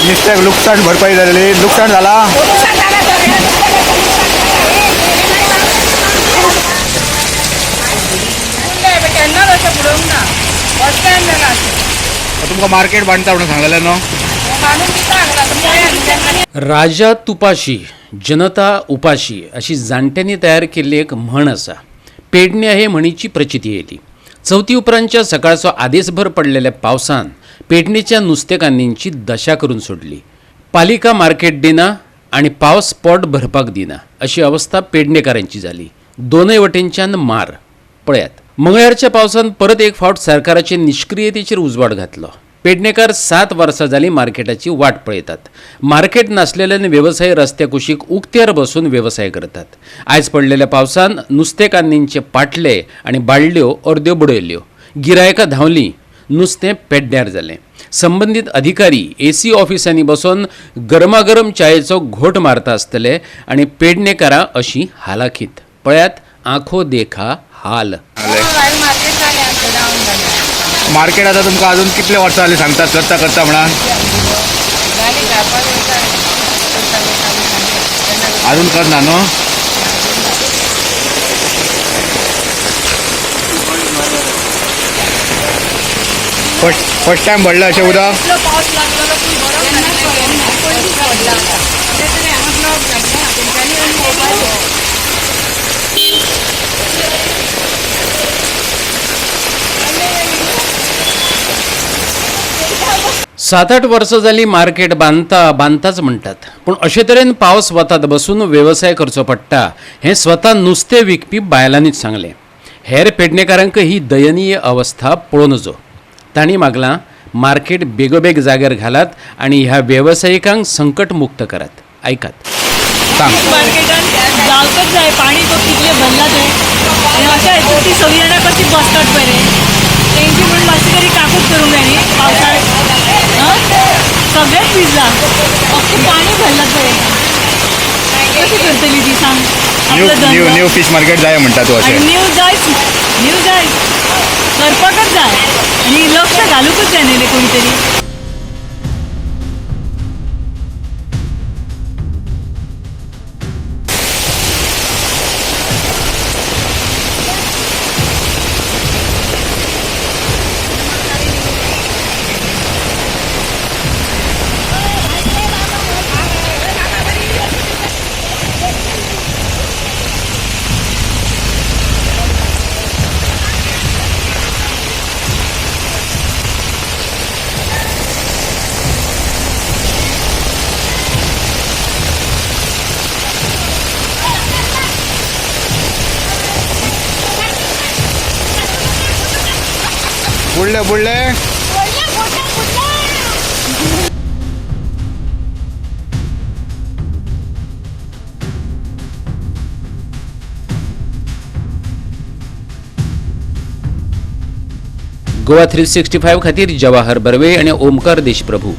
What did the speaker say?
नुसतं नुकसान भरपाई झालेली, नुकसान झाला. तुमका मार्केट बांधता म्हणून सांगलेलं नो. राजा तुपाशी जनता उपाशी अशी जाणट्यांनी तयार केल्ली एक म्हण आसा. पेडण्या हे म्हणीची प्रचिती येयली. चवथी उपरांतच्या सकाळचो आदेसभर पडलेल्या पावसान पेडणेच्या नुस्तेकान्नींची दशा करून सोडली. पालिका मार्केट दिना आणि पावस पोट भरपाक दिना अशी अवस्था पेडणेकारांची जाली. दोनय वटेनच्यान मार. पळयात, मंगळारच्या पावसान परत एक फावट सरकाराचे निष्क्रियतेचेर उजवाड घातलो. पेडणेकार 7 वर्सां जाली मार्केटाची वाट पळयतात. मार्केट नासलेल्यान वेवसायी रस्त्या कुशीक उक्त्यार बसून वेवसाय करतात. आयज पडलेल्या पावसान नुस्तेकान्नींचे पाटले आणि बाळल्यो अर्द्यो बुडयल्यो. गिरायकां धांवलीं. नुस्तें पेड्ड्यार जालें. संबंदीत अधिकारी AC ऑफिसांनी बसून गरमागरम चायेचो घोट मारता आसतले आणि पेडणेकारां अशी हालाखीत. पळयात, आंखो देखा हाल. मार्केट आता तुमका अजून कितले वर्सां जाली सांगतात करता करता म्हणा. अजून करना न्हू. फर्स्ट टाइम भरलं अशें उदक. सात 8 वर्सां जाली मार्केट बांदताच म्हणटात. पूण अशे तरेन पावस वतात बसून वेवसाय करचो पडटा हें स्वता नुस्तें विकपी बायलांनीच सांगलें. हेर पेडणेकारांक ही दयनीय अवस्था पळोवन नजो. तांणी मागलां, मार्केट बेगोबेग जाग्यार घालात आणि ह्या वेवसायिकांक संकट मुक्त करात. ऐकात. मार्केटान जावपाक जाय. पाणी तो कितले भरला ते अशें हातून ती सगळीं जाणां कशी बसतात पळय रे, तेंची म्हणून मातशी तरी काकूट करूंक जाय न्ही पावसाळ्यात. सगळेच भिजला. अख्खें पाणी भरला पळय. कशी करतली ती सांग. न्यू फिश मार्केट जाय म्हणटा तूं अशें. न्यू जाय करपाकच जाय आणि लक्ष घालूकच जाय न्ही रे कोणी तरी. बुडले. गोवा 365 खातीर जवाहर बर्वे आणि ओमकार देशप्रभू.